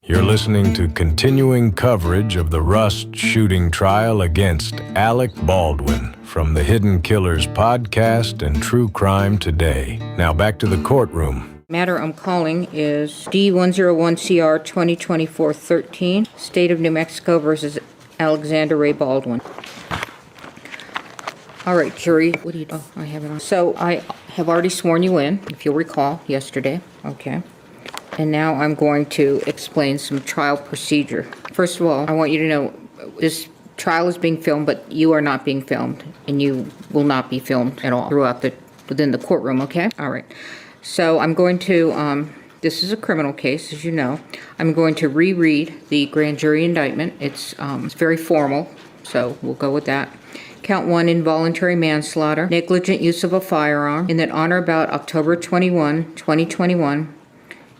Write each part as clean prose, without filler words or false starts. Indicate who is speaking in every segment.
Speaker 1: You're listening to continuing coverage of the Rust shooting trial against Alec Baldwin from the Hidden Killers podcast and True Crime Today. Now back to the courtroom.
Speaker 2: Matter I'm calling is D101CR 2024-13, State of New Mexico versus Alexander Ray Baldwin. All right, jury. What do you do? Oh, I have it on. So I have already sworn you in, if you'll recall, yesterday. Okay. And now I'm going to explain some trial procedure. First of all, I want you to know this trial is being filmed, but you are not being filmed, and you will not be filmed at all within the courtroom, okay? All right. So I'm going to, this is a criminal case, as you know. I'm going to reread the grand jury indictment. It's very formal, so we'll go with that. Count 1, involuntary manslaughter, negligent use of a firearm, in that on or about October 21, 2021,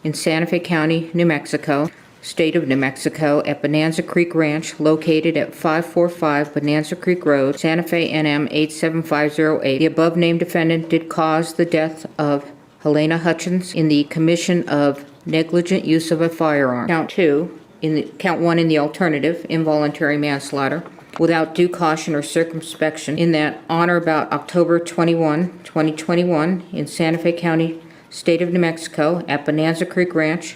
Speaker 2: in Santa Fe County, New Mexico, State of New Mexico, at Bonanza Creek Ranch, located at 545 Bonanza Creek Road, Santa Fe, NM 87508. The above-named defendant did cause the death of Halyna Hutchins in the commission of negligent use of a firearm. Count 1 in the alternative, involuntary manslaughter, without due caution or circumspection, in that on or about October 21, 2021, in Santa Fe County, State of New Mexico, at Bonanza Creek Ranch,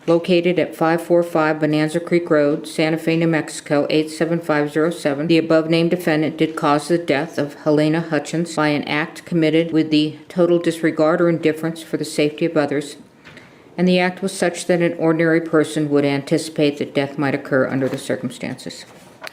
Speaker 2: located at 545 Bonanza Creek Road, Santa Fe, New Mexico, 87507. The above-named defendant did cause the death of Halyna Hutchins by an act committed with the total disregard or indifference for the safety of others, and the act was such that an ordinary person would anticipate that death might occur under the circumstances.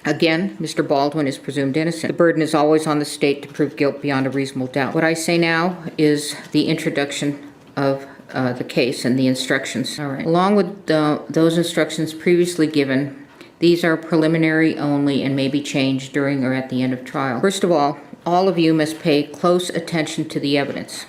Speaker 2: Again, Mr. Baldwin is presumed innocent. The burden is always on the state to prove guilt beyond a reasonable doubt. What I say now is the introduction of the case and the instructions. All right. Along with those instructions previously given, these are preliminary only and may be changed during or at the end of trial. First of all of you must pay close attention to the evidence.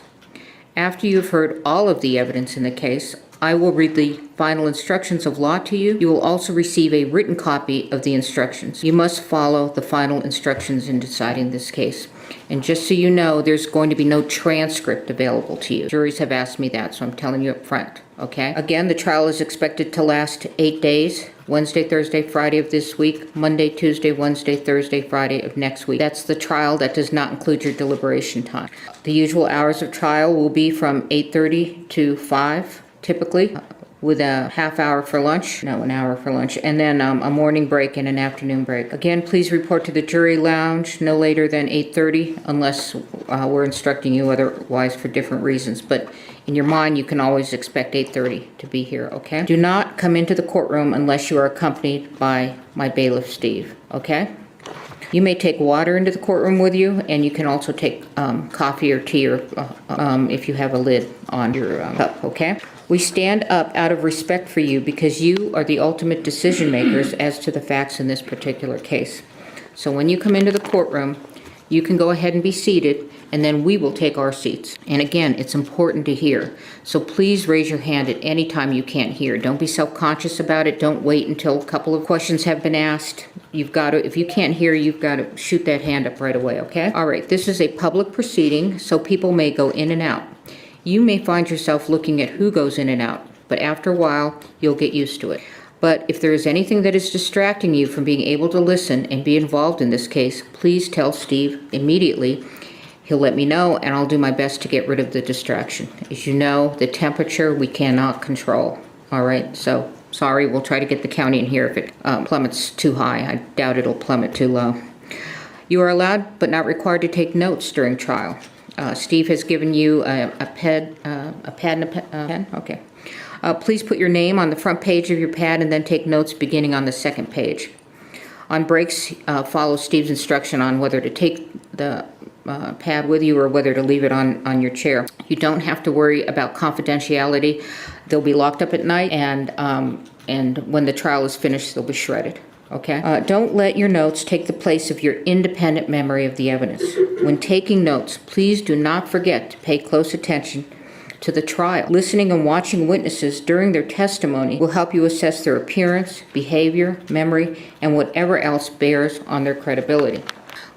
Speaker 2: After you've heard all of the evidence in the case, I will read the final instructions of law to you. You will also receive a written copy of the instructions. You must follow the final instructions in deciding this case. And just so you know, there's going to be no transcript available to you. Juries have asked me that, so I'm telling you up front, okay? Again, the trial is expected to last 8 days, Wednesday, Thursday, Friday of this week, Monday, Tuesday, Wednesday, Thursday, Friday of next week. That's the trial. That does not include your deliberation time. The usual hours of trial will be from 8:30 to 5, typically, with a half hour for lunch, an hour for lunch, and then a morning break and an afternoon break. Again, please report to the jury lounge no later than 8:30 unless we're instructing you otherwise for different reasons. But in your mind, you can always expect 8:30 to be here, okay? Do not come into the courtroom unless you are accompanied by my bailiff, Steve, okay? You may take water into the courtroom with you, and you can also take coffee or tea or if you have a lid on your cup, okay? We stand up out of respect for you because you are the ultimate decision makers as to the facts in this particular case. So when you come into the courtroom, you can go ahead and be seated, and then we will take our seats. And again, it's important to hear. So please raise your hand at any time you can't hear. Don't be self-conscious about it. Don't wait until a couple of questions have been asked. If you can't hear, you've got to shoot that hand up right away, okay? All right, this is a public proceeding, so people may go in and out. You may find yourself looking at who goes in and out, but after a while, you'll get used to it. But if there is anything that is distracting you from being able to listen and be involved in this case, please tell Steve immediately. He'll let me know, and I'll do my best to get rid of the distraction. As you know, the temperature we cannot control. All right, so sorry, we'll try to get the county in here if it plummets too high. I doubt it'll plummet too low. You are allowed but not required to take notes during trial. Steve has given you a pad and a pen? Okay. Please put your name on the front page of your pad and then take notes beginning on the second page. On breaks, follow Steve's instruction on whether to take the pad with you or whether to leave it on your chair. You don't have to worry about confidentiality. They'll be locked up at night, and when the trial is finished, they'll be shredded. Okay? Don't let your notes take the place of your independent memory of the evidence. When taking notes, please do not forget to pay close attention to the trial. Listening and watching witnesses during their testimony will help you assess their appearance, behavior, memory, and whatever else bears on their credibility.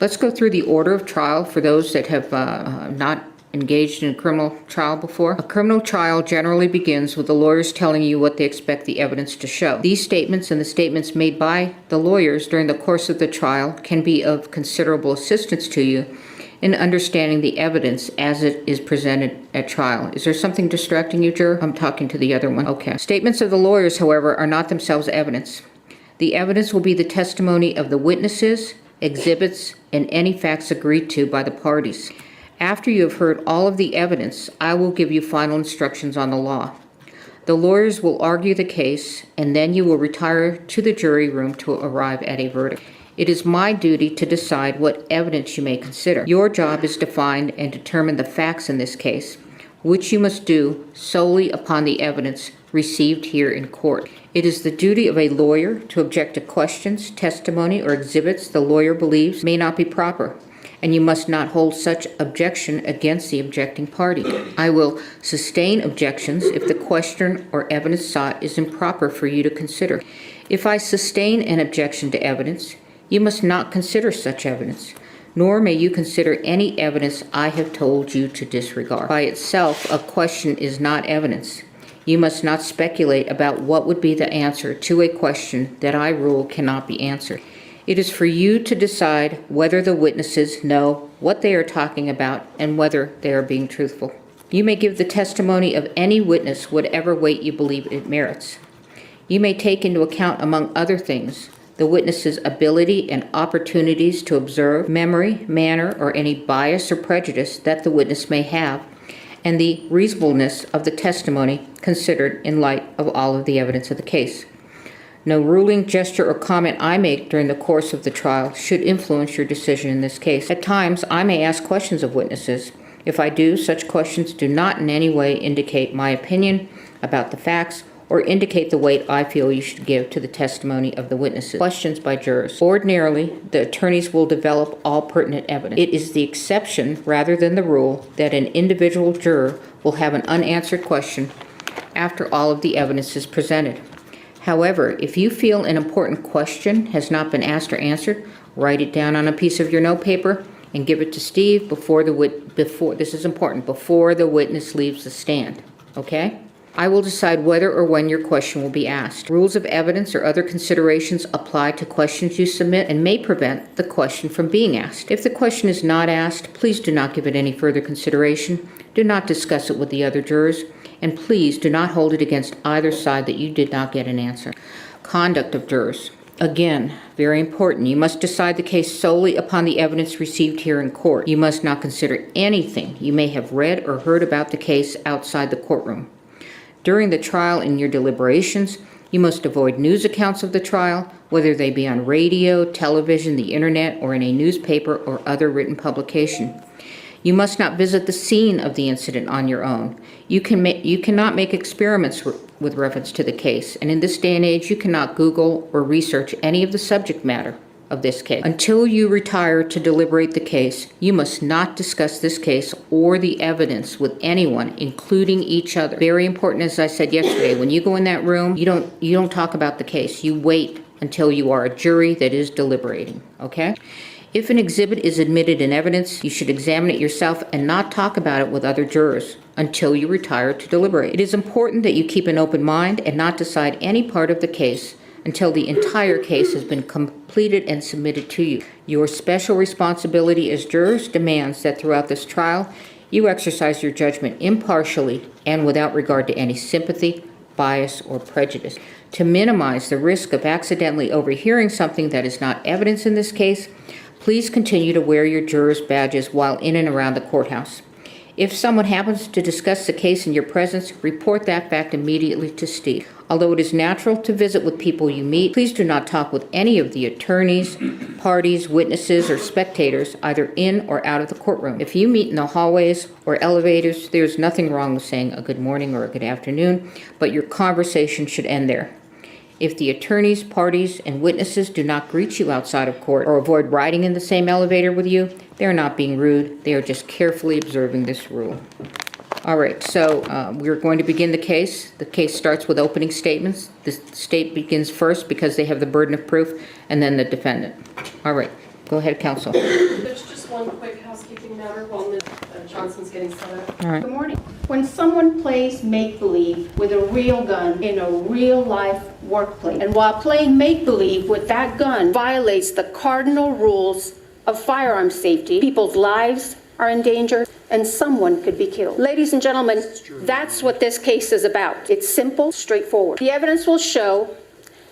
Speaker 2: Let's go through the order of trial for those that have not engaged in a criminal trial before? A criminal trial generally begins with the lawyers telling you what they expect the evidence to show. These statements and the statements made by the lawyers during the course of the trial can be of considerable assistance to you in understanding the evidence as it is presented at trial. Is there something distracting you, juror? I'm talking to the other one. Okay. Statements of the lawyers, however, are not themselves evidence. The evidence will be the testimony of the witnesses, exhibits, and any facts agreed to by the parties. After you have heard all of the evidence, I will give you final instructions on the law. The lawyers will argue the case, and then you will retire to the jury room to arrive at a verdict. It is my duty to decide what evidence you may consider. Your job is to find and determine the facts in this case, which you must do solely upon the evidence received here in court. It is the duty of a lawyer to object to questions, testimony, or exhibits the lawyer believes may not be proper, and you must not hold such objection against the objecting party. I will sustain objections if the question or evidence sought is improper for you to consider. If I sustain an objection to evidence, you must not consider such evidence, nor may you consider any evidence I have told you to disregard. By itself, a question is not evidence. You must not speculate about what would be the answer to a question that I rule cannot be answered. It is for you to decide whether the witnesses know what they are talking about and whether they are being truthful. You may give the testimony of any witness whatever weight you believe it merits. You may take into account, among other things, the witness's ability and opportunities to observe, memory, manner, or any bias or prejudice that the witness may have, and the reasonableness of the testimony considered in light of all of the evidence of the case. No ruling, gesture, or comment I make during the course of the trial should influence your decision in this case. At times, I may ask questions of witnesses. If I do, such questions do not in any way indicate my opinion about the facts or indicate the weight I feel you should give to the testimony of the witnesses. Questions by jurors. Ordinarily, the attorneys will develop all pertinent evidence. It is the exception rather than the rule that an individual juror will have an unanswered question after all of the evidence is presented. However, if you feel an important question has not been asked or answered, write it down on a piece of your notepaper and give it to Steve before the witness leaves the stand. Okay? I will decide whether or when your question will be asked. Rules of evidence or other considerations apply to questions you submit and may prevent the question from being asked. If the question is not asked, please do not give it any further consideration. Do not discuss it with the other jurors, and please do not hold it against either side that you did not get an answer. Conduct of jurors. Again, very important. You must decide the case solely upon the evidence received here in court. You must not consider anything you may have read or heard about the case outside the courtroom. During the trial and your deliberations, you must avoid news accounts of the trial, whether they be on radio, television, the internet, or in a newspaper or other written publication. You must not visit the scene of the incident on your own. You cannot make experiments with reference to the case, and in this day and age, you cannot Google or research any of the subject matter of this case. Until you retire to deliberate the case, you must not discuss this case or the evidence with anyone, including each other. Very important, as I said yesterday, when you go in that room, you don't talk about the case. You wait until you are a jury that is deliberating, okay? If an exhibit is admitted in evidence, you should examine it yourself and not talk about it with other jurors until you retire to deliberate. It is important that you keep an open mind and not decide any part of the case until the entire case has been completed and submitted to you. Your special responsibility as jurors demands that throughout this trial, you exercise your judgment impartially and without regard to any sympathy, bias, or prejudice. To minimize the risk of accidentally overhearing something that is not evidence in this case, please continue to wear your jurors' badges while in and around the courthouse. If someone happens to discuss the case in your presence, report that fact immediately to Steve. Although it is natural to visit with people you meet, please do not talk with any of the attorneys, parties, witnesses, or spectators, either in or out of the courtroom. If you meet in the hallways or elevators, there's nothing wrong with saying a good morning or a good afternoon, but your conversation should end there. If the attorneys, parties, and witnesses do not greet you outside of court or avoid riding in the same elevator with you, they are not being rude. They are just carefully observing this rule. All right, so we're going to begin the case. The case starts with opening statements. The state begins first because they have the burden of proof, and then the defendant. All right, go ahead, counsel.
Speaker 3: There's just one quick housekeeping matter while Ms. Johnson's getting set up.
Speaker 2: All right.
Speaker 3: Good morning. When someone plays make-believe with a real gun in a real-life workplace, and while playing make-believe with that gun violates the cardinal rules of firearm safety, people's lives are in danger, and someone could be killed. Ladies and gentlemen, that's what this case is about. It's simple, straightforward. The evidence will show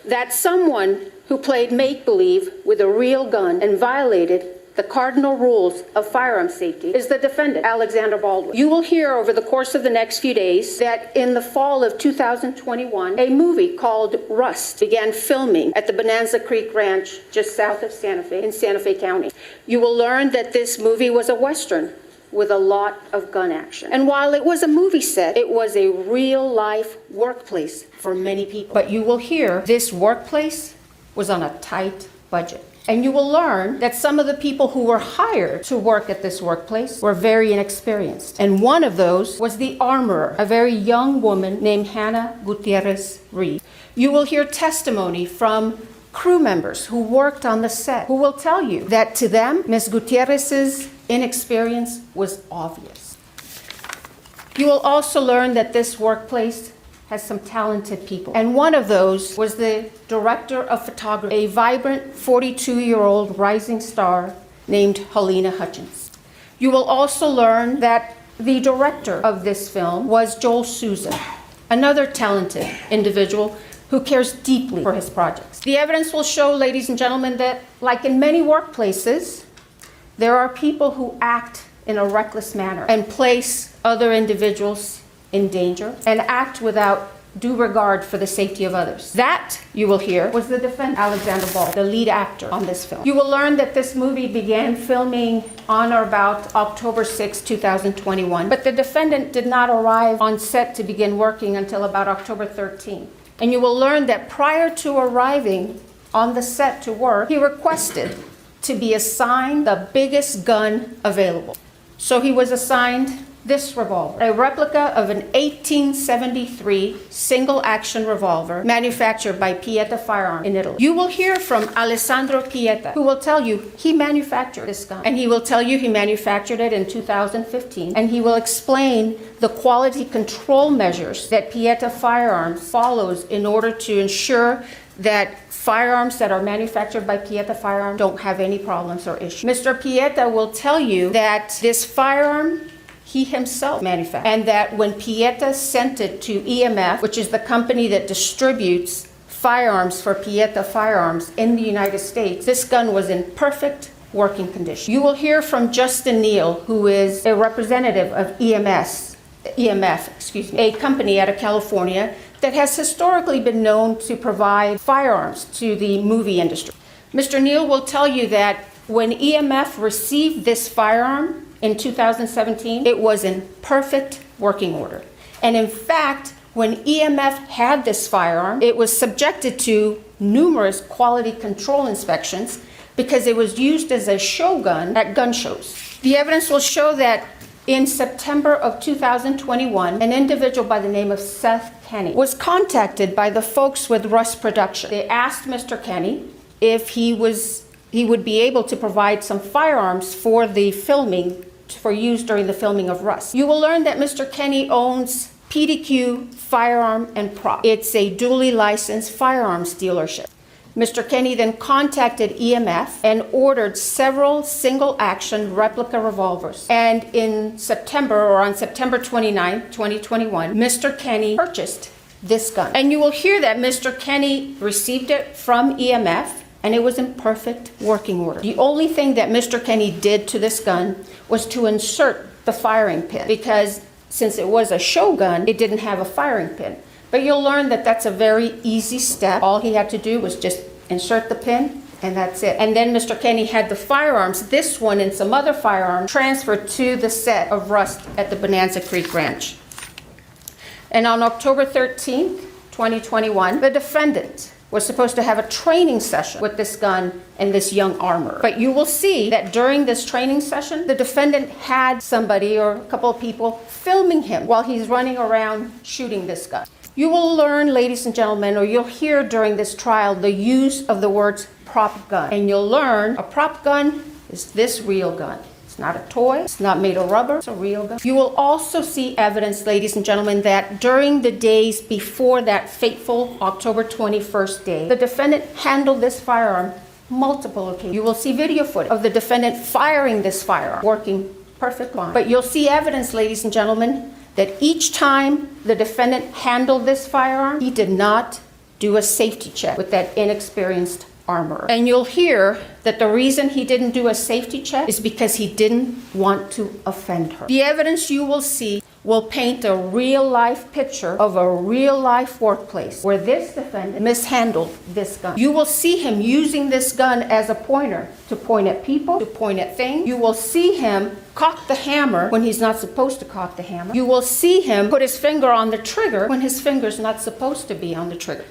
Speaker 3: that someone who played make-believe with a real gun and violated the cardinal rules of firearm safety is the defendant, Alexander Baldwin. You will hear over the course of the next few days that in the fall of 2021, a movie called Rust began filming at the Bonanza Creek Ranch just south of Santa Fe in Santa Fe County. You will learn that this movie was a Western with a lot of gun action. And while it was a movie set, it was a real-life workplace for many people. But you will hear this workplace was on a tight budget. And you will learn that some of the people who were hired to work at this workplace were very inexperienced. And one of those was the armorer, a very young woman named Halyna Gutierrez Reed. You will hear testimony from crew members who worked on the set, who will tell you that to them, Ms. Gutierrez's inexperience was obvious. You will also learn that this workplace has some talented people. And one of those was the director of photography, a vibrant 42-year-old rising star named Halyna Hutchins. You will also learn that the director of this film was Joel Souza, another talented individual who cares deeply for his projects. The evidence will show, ladies and gentlemen, that like in many workplaces, there are people who act in a reckless manner and place other individuals in danger and act without due regard for the safety of others. That, you will hear, was the defendant, Alexander Baldwin, the lead actor on this film. You will learn that this movie began filming on or about October 6, 2021, but the defendant did not arrive on set to begin working until about October 13. And you will learn that prior to arriving on the set to work, he requested to be assigned the biggest gun available. So he was assigned this revolver, a replica of an 1873 single-action revolver manufactured by Pieta Firearm in Italy. You will hear from Alessandro Pieta, who will tell you he manufactured this gun. And he will tell you he manufactured it in 2015. And he will explain the quality control measures that Pieta Firearms follows in order to ensure that firearms that are manufactured by Pieta Firearm don't have any problems or issues. Mr. Pieta will tell you that this firearm he himself manufactured, and that when Pieta sent it to EMF, which is the company that distributes firearms for Pieta Firearms in the United States, this gun was in perfect working condition. You will hear from Justin Neal, who is a representative of EMF, a company out of California that has historically been known to provide firearms to the movie industry. Mr. Neal will tell you that when EMF received this firearm in 2017, it was in perfect working order. And in fact, when EMF had this firearm, it was subjected to numerous quality control inspections because it was used as a show gun at gun shows. The evidence will show that in September of 2021, an individual by the name of Seth Kenny was contacted by the folks with Rust Production. They asked Mr. Kenny if he would be able to provide some firearms for the filming, for use during the filming of Rust. You will learn that Mr. Kenny owns PDQ Firearm and Prop. It's a duly licensed firearms dealership. Mr. Kenny then contacted EMF and ordered several single-action replica revolvers. And in September, or on September 29, 2021, Mr. Kenny purchased this gun. And you will hear that Mr. Kenny received it from EMF, and it was in perfect working order. The only thing that Mr. Kenny did to this gun was to insert the firing pin, because since it was a show gun, it didn't have a firing pin. But you'll learn that that's a very easy step. All he had to do was just insert the pin, and that's it. And then Mr. Kenny had the firearms, this one and some other firearms, transferred to the set of Rust at the Bonanza Creek Ranch. And on October 13th, 2021, the defendant was supposed to have a training session with this gun and this young armorer. But you will see that during this training session, the defendant had somebody or a couple of people filming him while he's running around shooting this gun. You will learn, ladies and gentlemen, or you'll hear during this trial, the use of the words prop gun. And you'll learn a prop gun is this real gun. It's not a toy. It's not made of rubber. It's a real gun. You will also see evidence, ladies and gentlemen, that during the days before that fateful October 21st day, the defendant handled this firearm multiple occasions. You will see video footage of the defendant firing this firearm, working perfect line. But you'll see evidence, ladies and gentlemen, that each time the defendant handled this firearm, he did not do a safety check with that inexperienced armorer. And you'll hear that the reason he didn't do a safety check is because he didn't want to offend her. The evidence you will see will paint a real-life picture of a real-life workplace where this defendant mishandled this gun. You will see him using this gun as a pointer to point at people, to point at things. You will see him cock the hammer when he's not supposed to cock the hammer. You will see him put his finger on the trigger when his finger's not supposed to be on the trigger.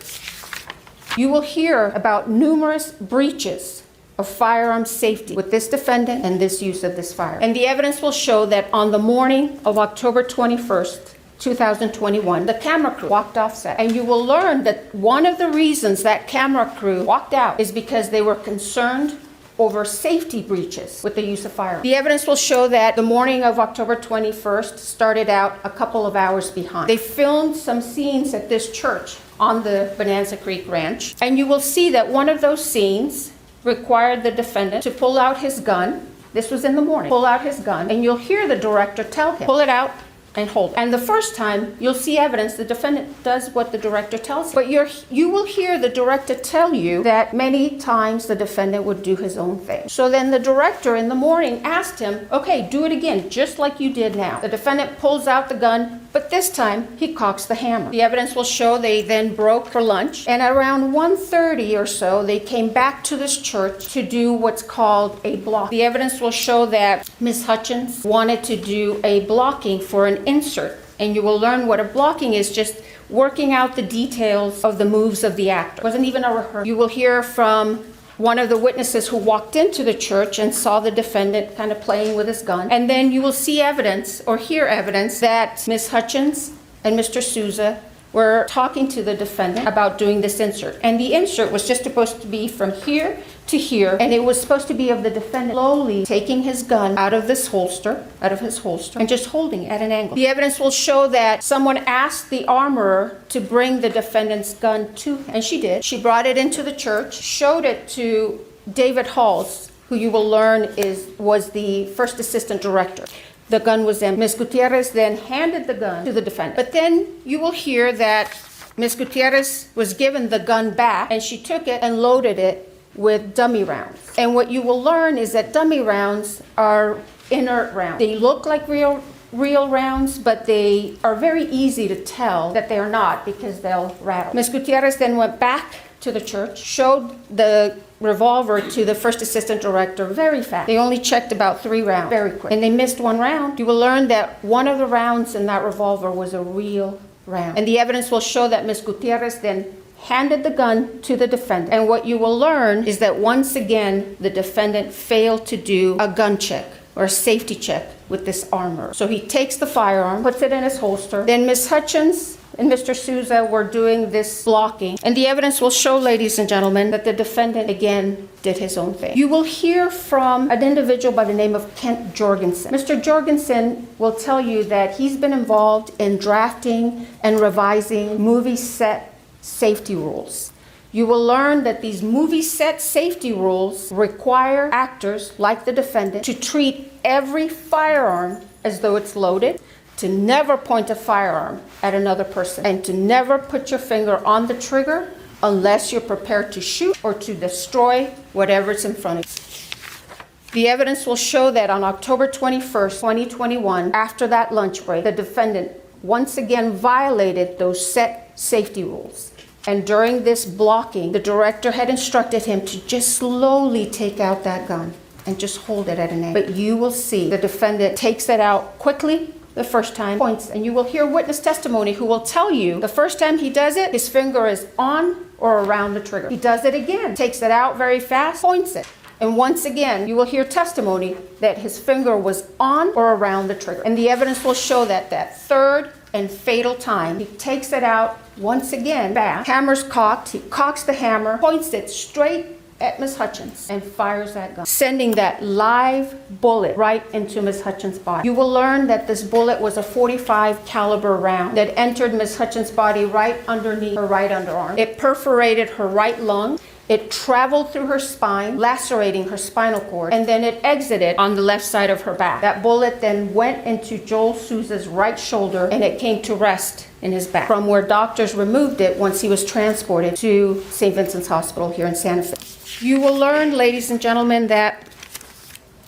Speaker 3: You will hear about numerous breaches of firearm safety with this defendant and this use of this firearm. And the evidence will show that on the morning of October 21st, 2021, the camera crew walked off set. And you will learn that one of the reasons that camera crew walked out is because they were concerned over safety breaches with the use of firearms. The evidence will show that the morning of October 21st started out a couple of hours behind. They filmed some scenes at this church on the Bonanza Creek Ranch, and you will see that one of those scenes required the defendant to pull out his gun. This was in the morning. Pull out his gun, and you'll hear the director tell him, pull it out and hold it. And the first time, you'll see evidence the defendant does what the director tells him. But you will hear the director tell you that many times the defendant would do his own thing. So then the director in the morning asked him, okay, do it again, just like you did now. The defendant pulls out the gun, but this time he cocks the hammer. The evidence will show they then broke for lunch, and at around 1:30 or so, they came back to this church to do what's called a block. The evidence will show that Ms. Hutchins wanted to do a blocking for an insert, and you will learn what a blocking is, just working out the details of the moves of the actor. It wasn't even a rehearsal. You will hear from one of the witnesses who walked into the church and saw the defendant kind of playing with his gun. And then you will see evidence or hear evidence that Ms. Hutchins and Mr. Souza were talking to the defendant about doing this insert. And the insert was just supposed to be from here to here, and it was supposed to be of the defendant slowly taking his gun out of his holster, and just holding it at an angle. The evidence will show that someone asked the armorer to bring the defendant's gun to him, and she did. She brought it into the church, showed it to David Halls, who you will learn was the first assistant director. The gun was in. Ms. Gutierrez then handed the gun to the defendant. But then you will hear that Ms. Gutierrez was given the gun back, and she took it and loaded it with dummy rounds. And what you will learn is that dummy rounds are inert rounds. They look like real rounds, but they are very easy to tell that they are not because they'll rattle. Ms. Gutierrez then went back to the church, showed the revolver to the first assistant director very fast. They only checked about 3 rounds, very quick. And they missed 1 round. You will learn that one of the rounds in that revolver was a real round. And the evidence will show that Ms. Gutierrez then handed the gun to the defendant. And what you will learn is that once again, the defendant failed to do a gun check or a safety check with this armor. So he takes the firearm, puts it in his holster. Then Ms. Hutchins and Mr. Souza were doing this blocking. And the evidence will show, ladies and gentlemen, that the defendant again did his own thing. You will hear from an individual by the name of Kent Jorgensen. Mr. Jorgensen will tell you that he's been involved in drafting and revising movie set safety rules. You will learn that these movie set safety rules require actors like the defendant to treat every firearm as though it's loaded, to never point a firearm at another person, and to never put your finger on the trigger unless you're prepared to shoot or to destroy whatever's in front of you. The evidence will show that on October 21st, 2021, after that lunch break, the defendant once again violated those set safety rules. And during this blocking, the director had instructed him to just slowly take out that gun and just hold it at an angle. But you will see the defendant takes it out quickly the first time, points, and you will hear witness testimony who will tell you the first time he does it, his finger is on or around the trigger. He does it again, takes it out very fast, points it. And once again, you will hear testimony that his finger was on or around the trigger. And the evidence will show that that third and fatal time, he takes it out once again back, hammer's cocked, he cocks the hammer, points it straight at Ms. Hutchins and fires that gun, sending that live bullet right into Ms. Hutchins' body. You will learn that this bullet was a .45 caliber round that entered Ms. Hutchins' body right underneath her right underarm. It perforated her right lung. It traveled through her spine, lacerating her spinal cord, and then it exited on the left side of her back. That bullet then went into Joel Souza's right shoulder, and it came to rest in his back, from where doctors removed it once he was transported to St. Vincent's Hospital here in Santa Fe. You will learn, ladies and gentlemen, that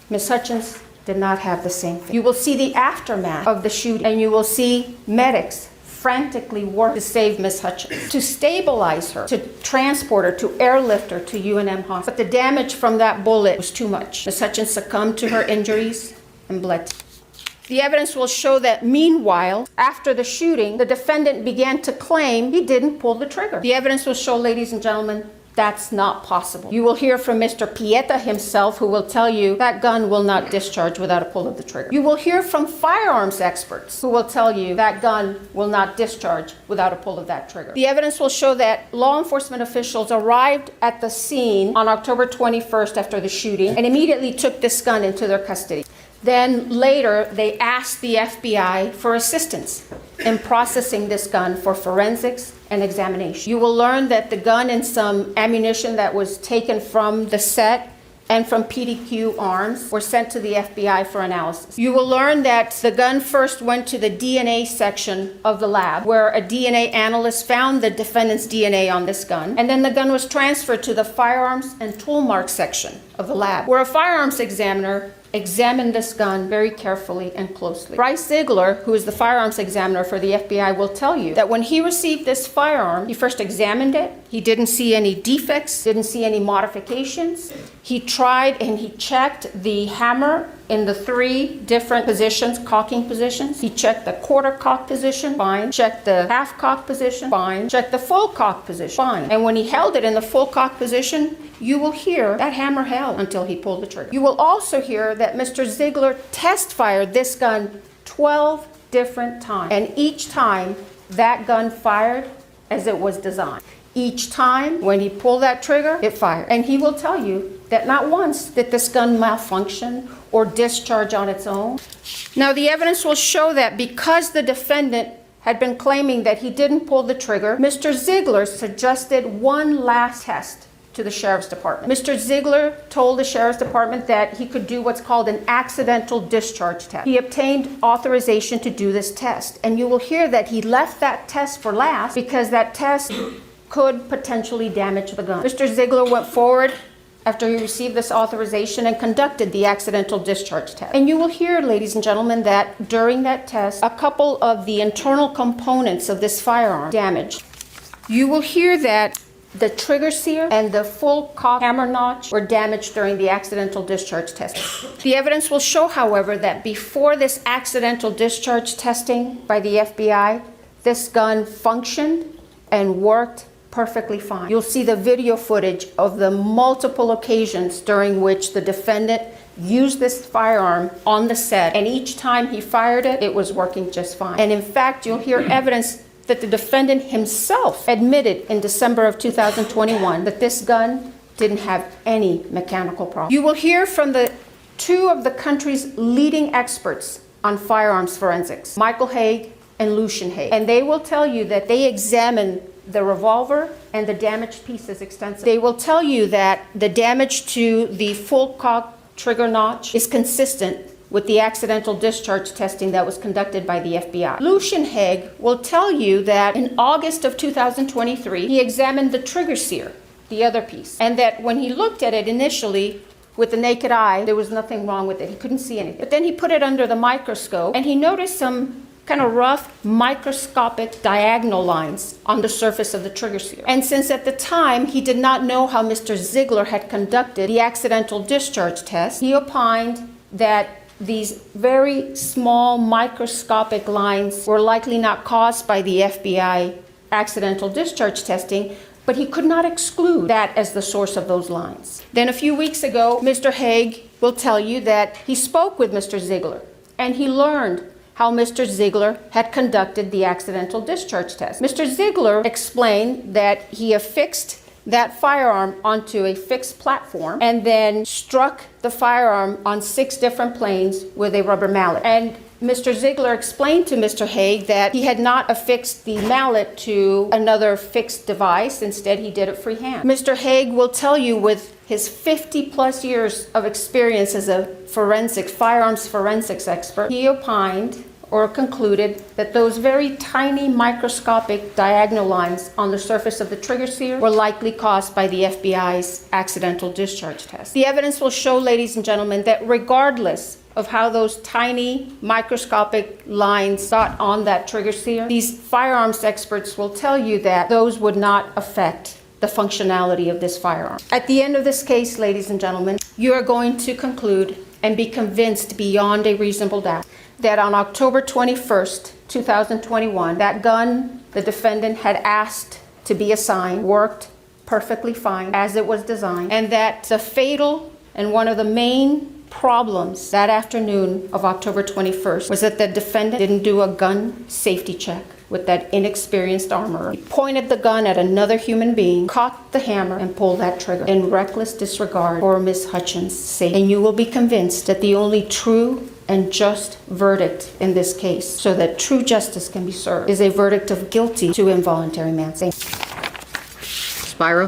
Speaker 3: Ms. Hutchins did not have the same fate. You will see the aftermath of the shooting, and you will see medics frantically work to save Ms. Hutchins, to stabilize her, to transport her, to airlift her to UNM Hospital. But the damage from that bullet was too much. Ms. Hutchins succumbed to her injuries and bled. The evidence will show that meanwhile, after the shooting, the defendant began to claim he didn't pull the trigger. The evidence will show, ladies and gentlemen, that's not possible. You will hear from Mr. Pieta himself, who will tell you that gun will not discharge without a pull of the trigger. You will hear from firearms experts who will tell you that gun will not discharge without a pull of that trigger. The evidence will show that law enforcement officials arrived at the scene on October 21st after the shooting and immediately took this gun into their custody. Then later, they asked the FBI for assistance in processing this gun for forensics and examination. You will learn that the gun and some ammunition that was taken from the set and from PDQ arms were sent to the FBI for analysis. You will learn that the gun first went to the DNA section of the lab, where a DNA analyst found the defendant's DNA on this gun, and then the gun was transferred to the firearms and tool mark section of the lab, where a firearms examiner examined this gun very carefully and closely. Bryce Ziegler, who is the firearms examiner for the FBI, will tell you that when he received this firearm, he first examined it. He didn't see any defects, didn't see any modifications. He tried and he checked the hammer in the 3 different positions, cocking positions. He checked the quarter cock position, fine. Checked the half cock position, fine. Checked the full cock position, fine. And when he held it in the full cock position, you will hear that hammer held until he pulled the trigger. You will also hear that Mr. Ziegler test fired this gun 12 different times. And each time that gun fired as it was designed. Each time when he pulled that trigger, it fired. And he will tell you that not once did this gun malfunction or discharge on its own. Now, the evidence will show that because the defendant had been claiming that he didn't pull the trigger, Mr. Ziegler suggested one last test to the Sheriff's Department. Mr. Ziegler told the Sheriff's Department that he could do what's called an accidental discharge test. He obtained authorization to do this test, and you will hear that he left that test for last because that test could potentially damage the gun. Mr. Ziegler went forward after he received this authorization and conducted the accidental discharge test. And you will hear, ladies and gentlemen, that during that test, a couple of the internal components of this firearm damaged. You will hear that the trigger sear and the full cock hammer notch were damaged during the accidental discharge test. The evidence will show, however, that before this accidental discharge testing by the FBI, this gun functioned and worked perfectly fine. You'll see the video footage of the multiple occasions during which the defendant used this firearm on the set, and each time he fired it, it was working just fine. And in fact, you'll hear evidence that the defendant himself admitted in December of 2021 that this gun didn't have any mechanical problem. You will hear from the 2 of the country's leading experts on firearms forensics, Michael Haig and Lucian Haig, and they will tell you that they examined the revolver and the damaged pieces extensively. They will tell you that the damage to the full cock trigger notch is consistent with the accidental discharge testing that was conducted by the FBI. Lucian Haig will tell you that in August of 2023, he examined the trigger sear, the other piece, and that when he looked at it initially with the naked eye, there was nothing wrong with it. He couldn't see anything. But then he put it under the microscope and he noticed some kind of rough microscopic diagonal lines on the surface of the trigger sear. And since at the time he did not know how Mr. Ziegler had conducted the accidental discharge test, he opined that these very small microscopic lines were likely not caused by the FBI accidental discharge testing, but he could not exclude that as the source of those lines. Then a few weeks ago, Mr. Haig will tell you that he spoke with Mr. Ziegler and he learned how Mr. Ziegler had conducted the accidental discharge test. Mr. Ziegler explained that he affixed that firearm onto a fixed platform and then struck the firearm on 6 different planes with a rubber mallet. And Mr. Ziegler explained to Mr. Haig that he had not affixed the mallet to another fixed device. Instead, he did it freehand. Mr. Haig will tell you, with his 50-plus years of experience as a firearms forensics expert, he opined or concluded that those very tiny microscopic diagonal lines on the surface of the trigger sear were likely caused by the FBI's accidental discharge test. The evidence will show, ladies and gentlemen, that regardless of how those tiny microscopic lines got on that trigger sear, these firearms experts will tell you that those would not affect the functionality of this firearm. At the end of this case, ladies and gentlemen, you are going to conclude and be convinced beyond a reasonable doubt that on October 21st, 2021, that gun the defendant had asked to be assigned worked perfectly fine as it was designed, and that the fatal and one of the main problems that afternoon of October 21st was that the defendant didn't do a gun safety check with that inexperienced armorer. He pointed the gun at another human being, cocked the hammer, and pulled that trigger in reckless disregard for Ms. Hutchins' safety. And you will be convinced that the only true and just verdict in this case, so that true justice can be served, is a verdict of guilty to involuntary manslaughter.
Speaker 2: Spyro?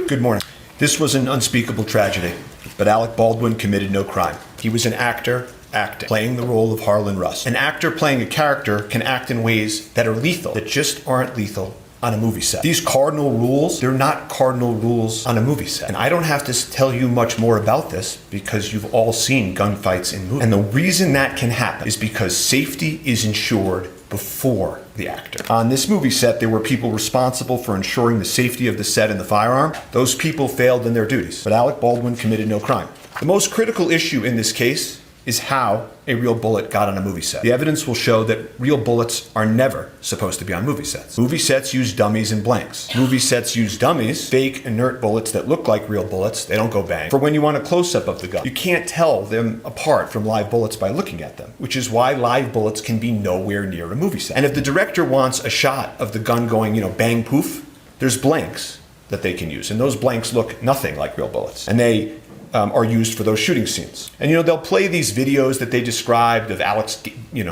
Speaker 4: Good morning. This was an unspeakable tragedy, but Alec Baldwin committed no crime. He was an actor acting, playing the role of Harlan Rust. An actor playing a character can act in ways that are lethal, that just aren't lethal on a movie set. These cardinal rules, they're not cardinal rules on a movie set. And I don't have to tell you much more about this because you've all seen gunfights in movies. And the reason that can happen is because safety is ensured before the actor. On this movie set, there were people responsible for ensuring the safety of the set and the firearm. Those people failed in their duties, but Alec Baldwin committed no crime. The most critical issue in this case is how a real bullet got on a movie set. The evidence will show that real bullets are never supposed to be on movie sets. Movie sets use dummies and blanks. Movie sets use dummies, fake, inert bullets that look like real bullets. They don't go bang. For when you want a close-up of the gun, you can't tell them apart from live bullets by looking at them, which is why live bullets can be nowhere near a movie set. And if the director wants a shot of the gun going, bang, poof, there's blanks that they can use. And those blanks look nothing like real bullets. And they are used for those shooting scenes. And they'll play these videos that they described of Alec's,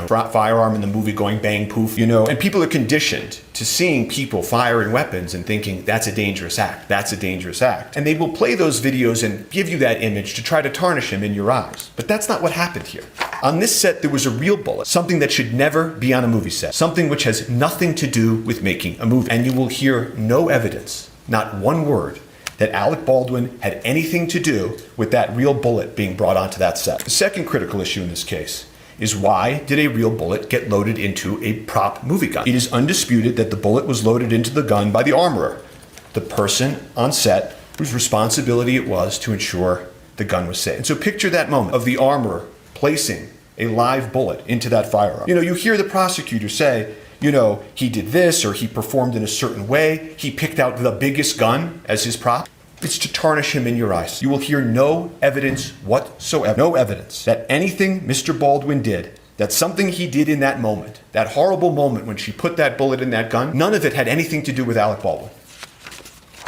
Speaker 4: firearm in the movie going bang poof, and people are conditioned to seeing people firing weapons and thinking that's a dangerous act, that's a dangerous act. And they will play those videos and give you that image to try to tarnish him in your eyes. But that's not what happened here. On this set, there was a real bullet, something that should never be on a movie set, something which has nothing to do with making a movie. And you will hear no evidence, not one word, that Alec Baldwin had anything to do with that real bullet being brought onto that set. The second critical issue in this case is, why did a real bullet get loaded into a prop movie gun? It is undisputed that the bullet was loaded into the gun by the armorer, the person on set whose responsibility it was to ensure the gun was safe. And so picture that moment of the armorer placing a live bullet into that firearm. You hear the prosecutor say, he did this, or he performed in a certain way. He picked out the biggest gun as his prop. It's to tarnish him in your eyes. You will hear no evidence whatsoever, no evidence that anything Mr. Baldwin did, that something he did in that moment, that horrible moment when she put that bullet in that gun, none of it had anything to do with Alec Baldwin.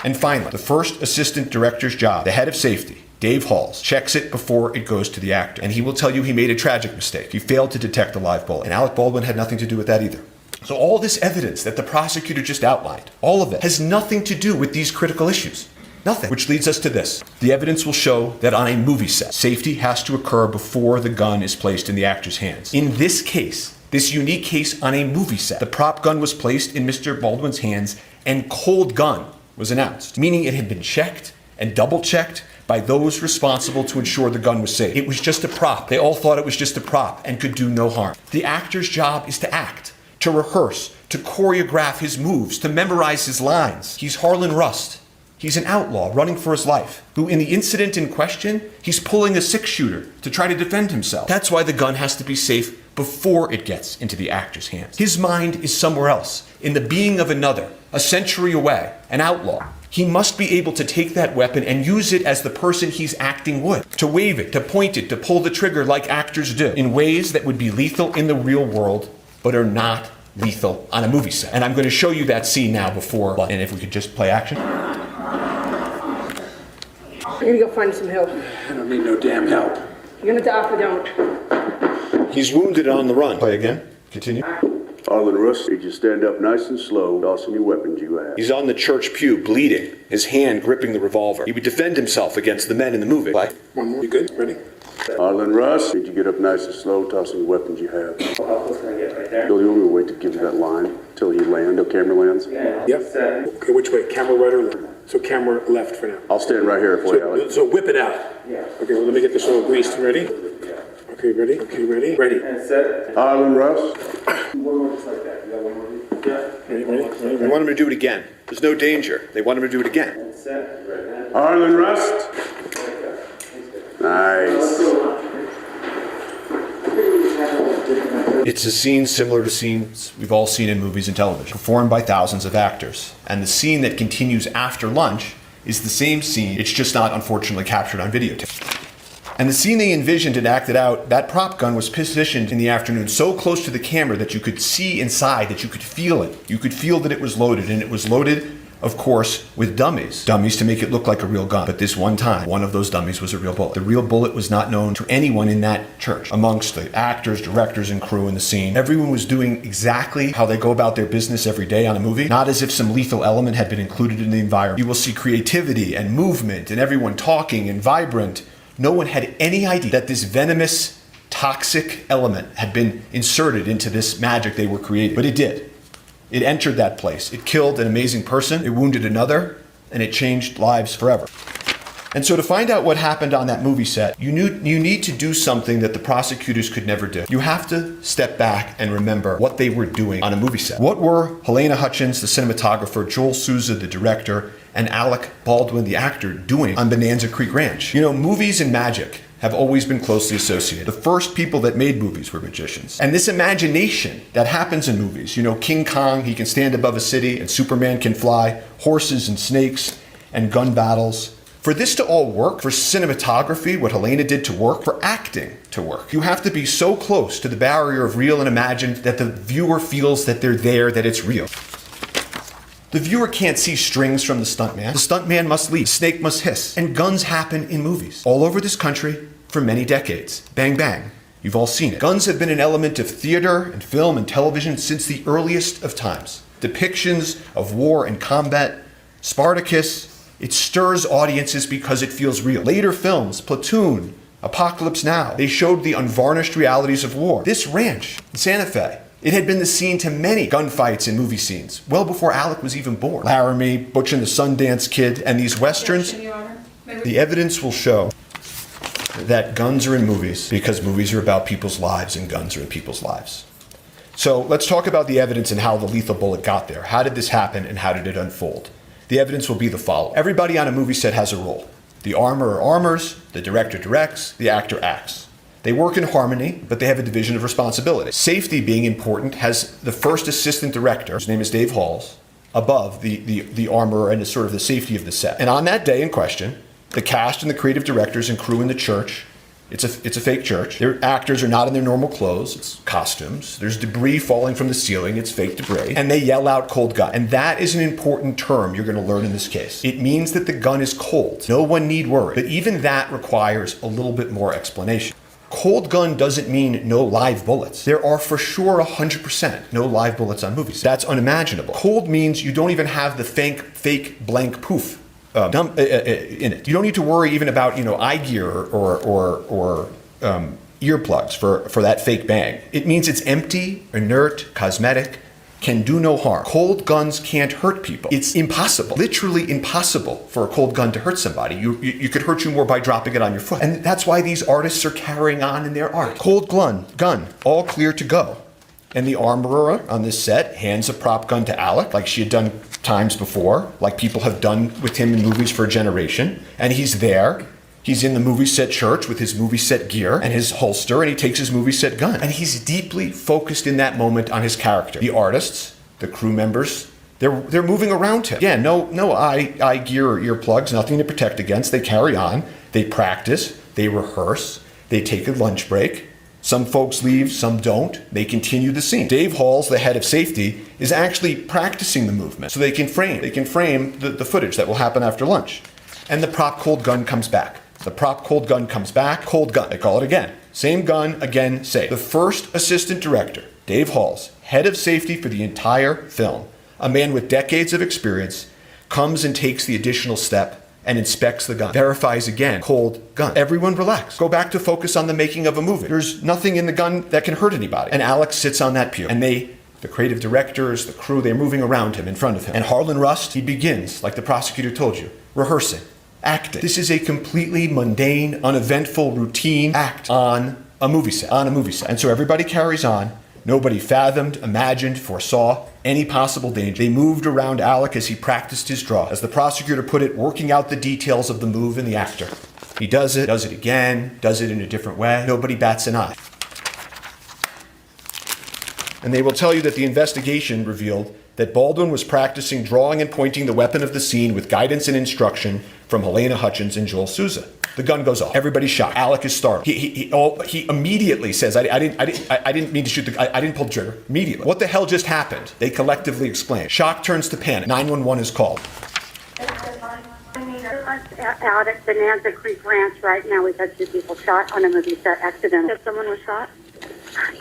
Speaker 4: And finally, the first assistant director's job, the head of safety, Dave Halls, checks it before it goes to the actor. And he will tell you he made a tragic mistake. He failed to detect a live bullet. And Alec Baldwin had nothing to do with that either. So all this evidence that the prosecutor just outlined, all of it, has nothing to do with these critical issues. Nothing. Which leads us to this. The evidence will show that on a movie set, safety has to occur before the gun is placed in the actor's hands. In this case, this unique case on a movie set, the prop gun was placed in Mr. Baldwin's hands and cold gun was announced, meaning it had been checked and double-checked by those responsible to ensure the gun was safe. It was just a prop. They all thought it was just a prop and could do no harm. The actor's job is to act, to rehearse, to choreograph his moves, to memorize his lines. He's Harlan Rust. He's an outlaw running for his life, who in the incident in question, he's pulling a six-shooter to try to defend himself. That's why the gun has to be safe before it gets into the actor's hands. His mind is somewhere else, in the being of another, a century away, an outlaw. He must be able to take that weapon and use it as the person he's acting would, to wave it, to point it, to pull the trigger like actors do, in ways that would be lethal in the real world, but are not lethal on a movie set. And I'm going to show you that scene now before, and if we could just play action.
Speaker 5: I'm gonna go find some help.
Speaker 6: I don't need no damn help.
Speaker 5: You're gonna die if I don't.
Speaker 4: He's wounded and on the run. Play again. Continue.
Speaker 7: Arlen Russ, you just stand up nice and slow, toss any weapons you have.
Speaker 4: He's on the church pew, bleeding, his hand gripping the revolver. He would defend himself against the men in the movie. Play.
Speaker 6: One more. You good? Ready?
Speaker 7: Arlen Russ, did you get up nice and slow, toss any weapons you have? Bill, you want me to wait to give you that line till you land, till camera lands?
Speaker 6: Yep. Okay, which way? Camera right or left? So camera left for now.
Speaker 7: I'll stand right here for you, Alec.
Speaker 6: So whip it out. Okay, well, let me get this all greased. Ready? Okay, ready? Okay, ready? Ready.
Speaker 7: Arlen Russ.
Speaker 6: Ready?
Speaker 4: They want him to do it again. There's no danger. They want him to do it again.
Speaker 7: Arlen Rust. Nice.
Speaker 4: It's a scene similar to scenes we've all seen in movies and television, performed by thousands of actors. And the scene that continues after lunch is the same scene, it's just not unfortunately captured on videotape. And the scene they envisioned and acted out, that prop gun was positioned in the afternoon so close to the camera that you could see inside, that you could feel it. You could feel that it was loaded, and it was loaded, of course, with dummies. Dummies to make it look like a real gun. But this one time, one of those dummies was a real bullet. The real bullet was not known to anyone in that church. Amongst the actors, directors, and crew in the scene, everyone was doing exactly how they go about their business every day on a movie, not as if some lethal element had been included in the environment. You will see creativity and movement and everyone talking and vibrant. No one had any idea that this venomous, toxic element had been inserted into this magic they were creating. But it did. It entered that place. It killed an amazing person, it wounded another, and it changed lives forever. And so to find out what happened on that movie set, you need to do something that the prosecutors could never do. You have to step back and remember what they were doing on a movie set. What were Halyna Hutchins, the cinematographer, Joel Souza, the director, and Alec Baldwin, the actor, doing on Bonanza Creek Ranch? You know, movies and magic have always been closely associated. The first people that made movies were magicians. And this imagination that happens in movies, you know, King Kong, he can stand above a city, and Superman can fly, horses and snakes and gun battles. For this to all work, for cinematography, what Halyna did to work, for acting to work, you have to be so close to the barrier of real and imagined that the viewer feels that they're there, that it's real. The viewer can't see strings from the stuntman. The stuntman must leap, snake must hiss, and guns happen in movies all over this country for many decades. Bang, bang. You've all seen it. Guns have been an element of theater and film and television since the earliest of times. Depictions of war and combat, Spartacus, it stirs audiences because it feels real. Later films, Platoon, Apocalypse Now, they showed the unvarnished realities of war. This ranch in Santa Fe, it had been the scene to many gunfights and movie scenes, well before Alec was even born. Laramie, Butch and the Sundance Kid, and these westerns. The evidence will show that guns are in movies because movies are about people's lives and guns are in people's lives. So let's talk about the evidence and how the lethal bullet got there. How did this happen and how did it unfold? The evidence will be the following. Everybody on a movie set has a role. The armorer armors, the director directs, the actor acts. They work in harmony, but they have a division of responsibility. Safety being important has the first assistant director, his name is Dave Halls, above the armorer and sort of the safety of the set. And on that day in question, the cast and the creative directors and crew in the church, it's a fake church. Their actors are not in their normal clothes, it's costumes. There's debris falling from the ceiling, it's fake debris. And they yell out cold gun. And that is an important term you're gonna learn in this case. It means that the gun is cold. No one need worry. But even that requires a little bit more explanation. Cold gun doesn't mean no live bullets. There are for sure 100% no live bullets on movies. That's unimaginable. Cold means you don't even have the fake blank poof in it. You don't need to worry even about eye gear or earplugs for that fake bang. It means it's empty, inert, cosmetic, can do no harm. Cold guns can't hurt people. It's impossible, literally impossible for a cold gun to hurt somebody. You could hurt you more by dropping it on your foot. And that's why these artists are carrying on in their art. Cold gun, all clear to go. And the armorer on this set hands a prop gun to Alec, like she had done times before, like people have done with him in movies for a generation. And he's there. He's in the movie set church with his movie set gear and his holster, and he takes his movie set gun. And he's deeply focused in that moment on his character. The artists, the crew members, they're moving around him. Yeah, no eye gear or earplugs, nothing to protect against. They carry on, they practice, they rehearse, they take a lunch break. Some folks leave, some don't. They continue the scene. Dave Halls, the head of safety, is actually practicing the movement so they can frame the footage that will happen after lunch. And the prop cold gun comes back. The prop cold gun comes back, cold gun. They call it again. Same gun, again, safe. The first assistant director, Dave Halls, head of safety for the entire film, a man with decades of experience, comes and takes the additional step and inspects the gun. Verifies again, cold gun. Everyone relax. Go back to focus on the making of a movie. There's nothing in the gun that can hurt anybody. And Alex sits on that pew. And the creative directors, the crew, they're moving around him, in front of him. And Harlan Rust, he begins, like the prosecutor told you, rehearsing, acting. This is a completely mundane, uneventful, routine act on a movie set. And so everybody carries on. Nobody fathomed, imagined, foresaw any possible danger. They moved around Alec as he practiced his draw. As the prosecutor put it, working out the details of the move in the actor. He does it again, does it in a different way. Nobody bats an eye. And they will tell you that the investigation revealed that Baldwin was practicing drawing and pointing the weapon of the scene with guidance and instruction from Halyna Hutchins and Joel Souza. The gun goes off. Everybody's shocked. Alec is startled. He immediately says, I didn't mean to shoot the gun. I didn't pull the trigger. Immediately. What the hell just happened? They collectively explain. Shock turns to panic. 911 is called.
Speaker 8: Out at Bonanza Creek Ranch right now, we've had 2 people shot on a movie set accidentally. Someone was shot?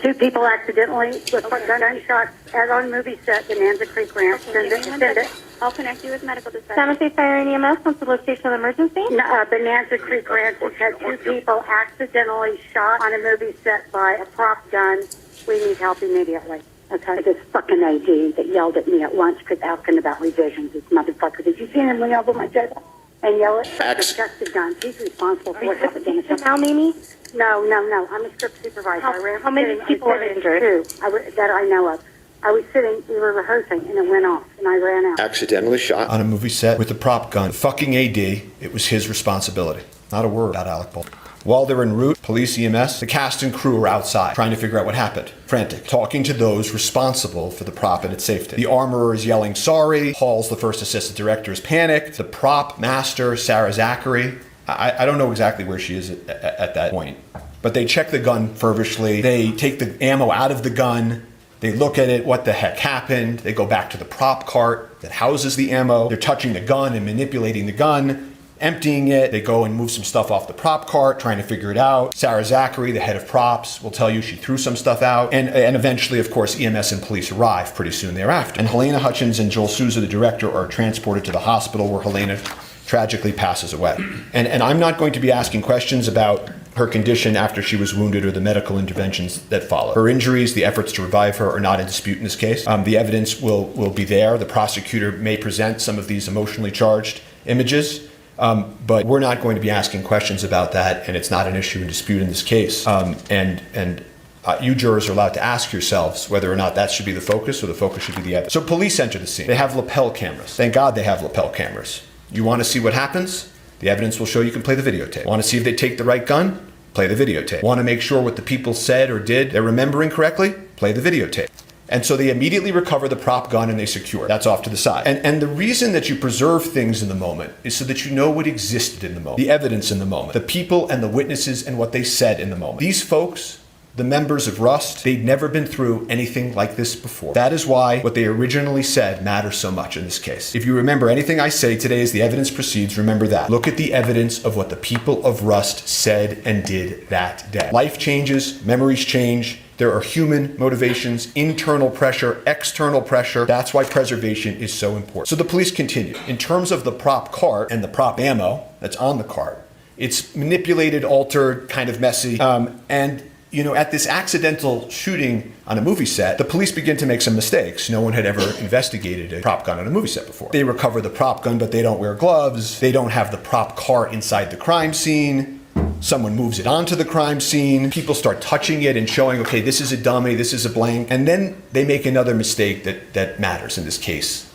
Speaker 8: 2 people accidentally with gunshots on a movie set, Bonanza Creek Ranch. Send it.
Speaker 9: I'll connect you with medical dispatch.
Speaker 8: San Jose Fire and EMS, what's the location of the emergency? Bonanza Creek Ranch. We've had 2 people accidentally shot on a movie set by a prop gun. We need help immediately. Okay. This fucking AD that yelled at me at lunch because asking about revisions. This motherfucker. Did you see him lean over my table and yell at the gun? He's responsible for what happened in the
Speaker 9: now, Mimi?
Speaker 8: No. I'm a script supervisor.
Speaker 9: How many people are injured?
Speaker 8: 2 that I know of. I was sitting, we were rehearsing, and it went off, and I ran out.
Speaker 4: Accidentally shot on a movie set with a prop gun. Fucking AD, it was his responsibility. Not a word about Alec Baldwin. While they're en route, police, EMS, the cast and crew are outside, trying to figure out what happened. Frantic, talking to those responsible for the prop and its safety. The armorer is yelling, sorry. Halls, the first assistant director, is panicked. The prop master, Sarah Zachary, I don't know exactly where she is at that point, but they check the gun feverishly. They take the ammo out of the gun. They look at it, what the heck happened? They go back to the prop cart that houses the ammo. They're touching the gun and manipulating the gun, emptying it. They go and move some stuff off the prop cart, trying to figure it out. Sarah Zachary, the head of props, will tell you she threw some stuff out. And eventually, of course, EMS and police arrive pretty soon thereafter. And Halyna Hutchins and Joel Souza, the director, are transported to the hospital where Halyna tragically passes away. And I'm not going to be asking questions about her condition after she was wounded or the medical interventions that followed. Her injuries, the efforts to revive her, are not in dispute in this case. The evidence will be there. The prosecutor may present some of these emotionally charged images, but we're not going to be asking questions about that, and it's not an issue in dispute in this case. You jurors are allowed to ask yourselves whether or not that should be the focus or the focus should be the evidence. So police enter the scene. They have lapel cameras. Thank God they have lapel cameras. You want to see what happens? The evidence will show you can play the videotape. Want to see if they take the right gun? Play the videotape. Want to make sure what the people said or did they're remembering correctly? Play the videotape. And so they immediately recover the prop gun and they secure it. That's off to the side. And the reason that you preserve things in the moment is so that you know what existed in the moment, the evidence in the moment, the people and the witnesses and what they said in the moment. These folks, the members of Rust, they'd never been through anything like this before. That is why what they originally said matters so much in this case. If you remember anything I say today as the evidence proceeds, remember that. Look at the evidence of what the people of Rust said and did that day. Life changes, memories change. There are human motivations, internal pressure, external pressure. That's why preservation is so important. So the police continue. In terms of the prop cart and the prop ammo that's on the cart, it's manipulated, altered, kind of messy, at this accidental shooting on a movie set, the police begin to make some mistakes. No one had ever investigated a prop gun on a movie set before. They recover the prop gun, but they don't wear gloves. They don't have the prop car inside the crime scene. Someone moves it onto the crime scene. People start touching it and showing, okay, this is a dummy, this is a blank. And then they make another mistake that matters in this case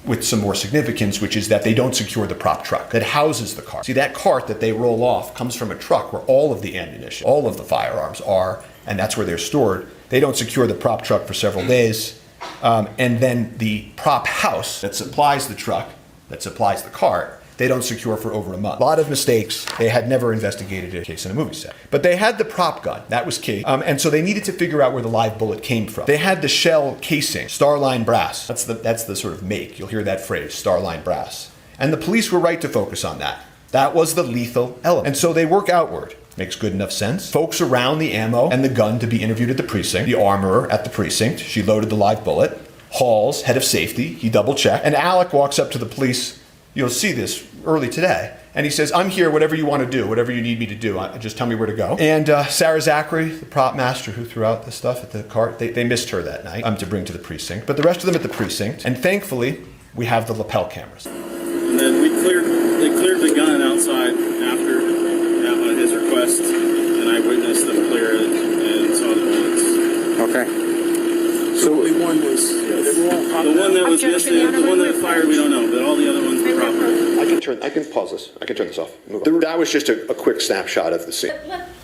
Speaker 4: with some more significance, which is that they don't secure the prop truck that houses the car. See, that cart that they roll off comes from a truck where all of the ammunition, all of the firearms are, and that's where they're stored. They don't secure the prop truck for several days. And then the prop house that supplies the truck that supplies the cart, they don't secure for over a month. A lot of mistakes. They had never investigated a case in a movie set. But they had the prop gun. That was key. And so they needed to figure out where the live bullet came from. They had the shell casing, Starline brass. That's the sort of make. You'll hear that phrase, Starline brass. And the police were right to focus on that. That was the lethal element. And so they work outward. Makes good enough sense. Folks around the ammo and the gun to be interviewed at the precinct. The armorer at the precinct. She loaded the live bullet. Halls, head of safety, he double-checked. And Alec walks up to the police. You'll see this early today. And he says, I'm here, whatever you want to do, whatever you need me to do, just tell me where to go. And Sarah Zachary, the prop master who threw out the stuff at the cart, they missed her that night to bring to the precinct. But the rest of them at the precinct. And thankfully, we have the lapel cameras.
Speaker 10: And then they cleared the gun outside after his request, and I witnessed them clear it and saw the bullets.
Speaker 6: Okay. So only one was,
Speaker 10: the one that was missing, the one that fired, we don't know, but all the other ones were proper.
Speaker 4: I can pause this. I can turn this off. That was just a quick snapshot of the scene.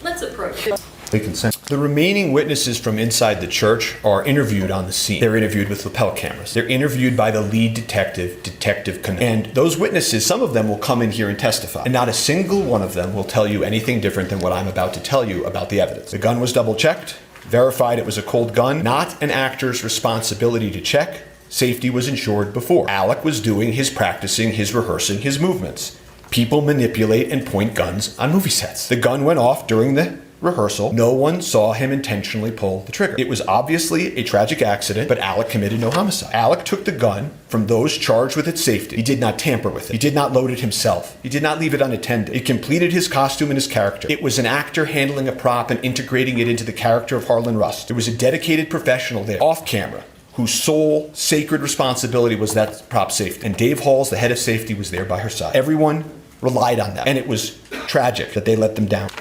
Speaker 5: Let's approach it.
Speaker 4: They consent. The remaining witnesses from inside the church are interviewed on the scene. They're interviewed with lapel cameras. They're interviewed by the lead detective, Detective Connell. And those witnesses, some of them will come in here and testify. And not a single one of them will tell you anything different than what I'm about to tell you about the evidence. The gun was double-checked, verified it was a cold gun, not an actor's responsibility to check. Safety was ensured before. Alec was doing his practicing, his rehearsing, his movements. People manipulate and point guns on movie sets. The gun went off during the rehearsal. No one saw him intentionally pull the trigger. It was obviously a tragic accident, but Alec committed no homicide. Alec took the gun from those charged with its safety. He did not tamper with it. He did not load it himself. He did not leave it unattended. It completed his costume and his character. It was an actor handling a prop and integrating it into the character of Harlan Rust. There was a dedicated professional there, off camera, whose sole sacred responsibility was that prop safety. And Dave Halls, the head of safety, was there by her side. Everyone relied on that. And it was tragic that they let them down.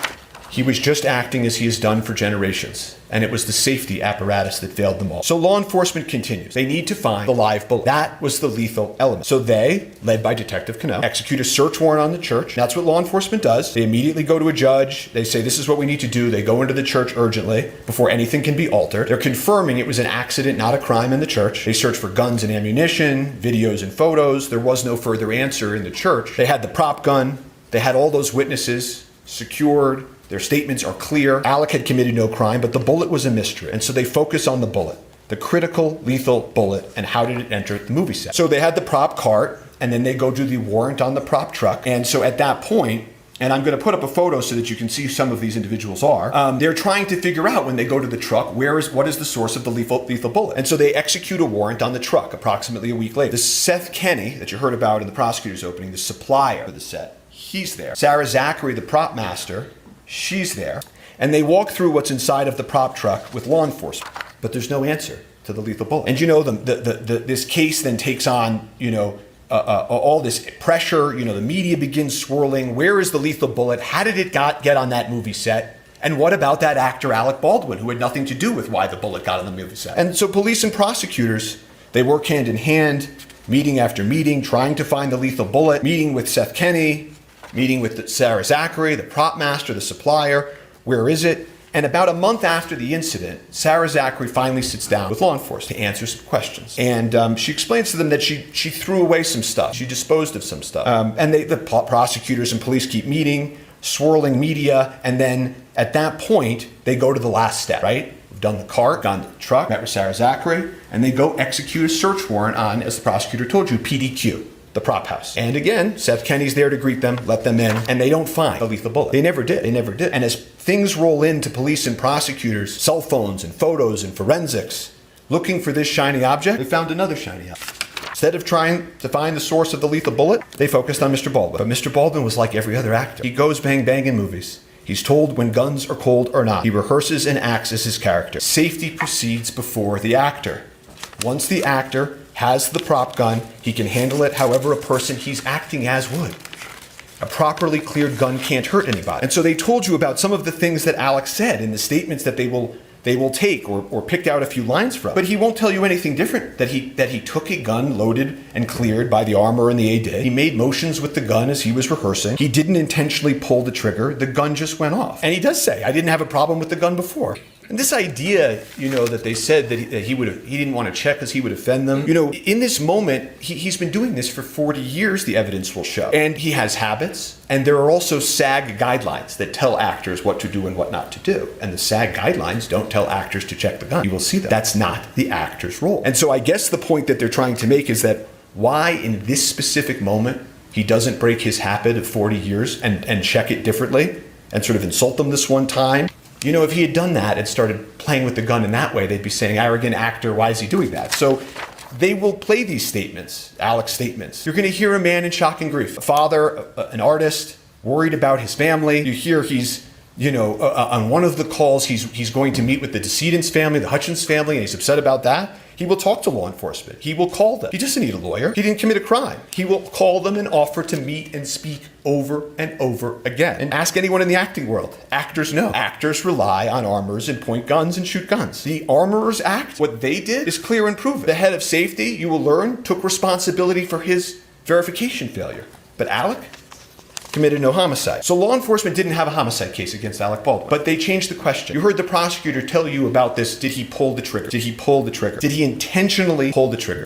Speaker 4: He was just acting as he has done for generations, and it was the safety apparatus that failed them all. So law enforcement continues. They need to find the live bullet. That was the lethal element. So they, led by Detective Connell, execute a search warrant on the church. That's what law enforcement does. They immediately go to a judge. They say, this is what we need to do. They go into the church urgently before anything can be altered. They're confirming it was an accident, not a crime in the church. They search for guns and ammunition, videos and photos. There was no further answer in the church. They had the prop gun. They had all those witnesses secured. Their statements are clear. Alec had committed no crime, but the bullet was a mystery. And so they focus on the bullet, the critical, lethal bullet, and how did it enter the movie set. So they had the prop cart, and then they go do the warrant on the prop truck. And so at that point, and I'm going to put up a photo so that you can see who some of these individuals are. They're trying to figure out when they go to the truck, what is the source of the lethal bullet? And so they execute a warrant on the truck approximately a week later. The Seth Kenny that you heard about in the prosecutor's opening, the supplier for the set, he's there. Sarah Zachary, the prop master, she's there. And they walk through what's inside of the prop truck with law enforcement. But there's no answer to the lethal bullet. And you know, this case then takes on, all this pressure. The media begins swirling. Where is the lethal bullet? How did it get on that movie set? And what about that actor, Alec Baldwin, who had nothing to do with why the bullet got on the movie set? And so police and prosecutors, they work hand in hand, meeting after meeting, trying to find the lethal bullet, meeting with Seth Kenny, meeting with Sarah Zachary, the prop master, the supplier. Where is it? And about a month after the incident, Sarah Zachary finally sits down with law enforcement to answer some questions. And she explains to them that she threw away some stuff. She disposed of some stuff. And the prosecutors and police keep meeting, swirling media. And then at that point, they go to the last step, right? We've done the cart, gone to the truck, met with Sarah Zachary, and they go execute a search warrant on, as the prosecutor told you, PDQ. The prop house. And again, Seth Kenny's there to greet them, let them in, and they don't find the lethal bullet. They never did. And as things roll into police and prosecutors, cell phones and photos and forensics, looking for this shiny object, they found another shiny object. Instead of trying to find the source of the lethal bullet, they focused on Mr. Baldwin. But Mr. Baldwin was like every other actor. He goes bang bang in movies. He's told when guns are cold or not. He rehearses and acts as his character. Safety proceeds before the actor. Once the actor has the prop gun, he can handle it however a person he's acting as would. A properly cleared gun can't hurt anybody. And so they told you about some of the things that Alex said in the statements that they will take or picked out a few lines from. But he won't tell you anything different, that he took a gun loaded and cleared by the armorer and the AD. He made motions with the gun as he was rehearsing. He didn't intentionally pull the trigger. The gun just went off. And he does say, I didn't have a problem with the gun before. And this idea, that they said that he didn't want to check because he would offend them. In this moment, he's been doing this for 40 years, the evidence will show. And he has habits. And there are also SAG guidelines that tell actors what to do and what not to do. And the SAG guidelines don't tell actors to check the gun. You will see that. That's not the actor's role. And so I guess the point that they're trying to make is that why in this specific moment he doesn't break his habit of 40 years and check it differently and sort of insult them this one time. If he had done that and started playing with the gun in that way, they'd be saying, arrogant actor, why is he doing that? So they will play these statements, Alec's statements. You're going to hear a man in shock and grief, a father, an artist, worried about his family. You hear he's, on one of the calls, he's going to meet with the decedent's family, the Hutchins family, and he's upset about that. He will talk to law enforcement. He will call them. He doesn't need a lawyer. He didn't commit a crime. He will call them and offer to meet and speak over and over again. And ask anyone in the acting world. Actors know. Actors rely on armorers and point guns and shoot guns. The Armorers Act, what they did is clear and proven. The head of safety, you will learn, took responsibility for his verification failure. But Alec committed no homicide. So law enforcement didn't have a homicide case against Alec Baldwin, but they changed the question. You heard the prosecutor tell you about this. Did he pull the trigger? Did he pull the trigger? Did he intentionally pull the trigger?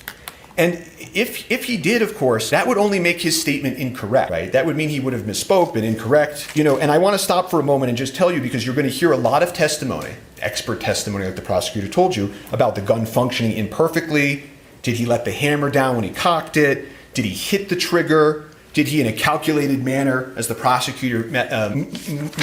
Speaker 4: And if he did, of course, that would only make his statement incorrect, right? That would mean he would have misspoke, been incorrect. And I want to stop for a moment and just tell you, because you're going to hear a lot of testimony, expert testimony like the prosecutor told you, about the gun functioning imperfectly. Did he let the hammer down when he cocked it? Did he hit the trigger? Did he, in a calculated manner, as the prosecutor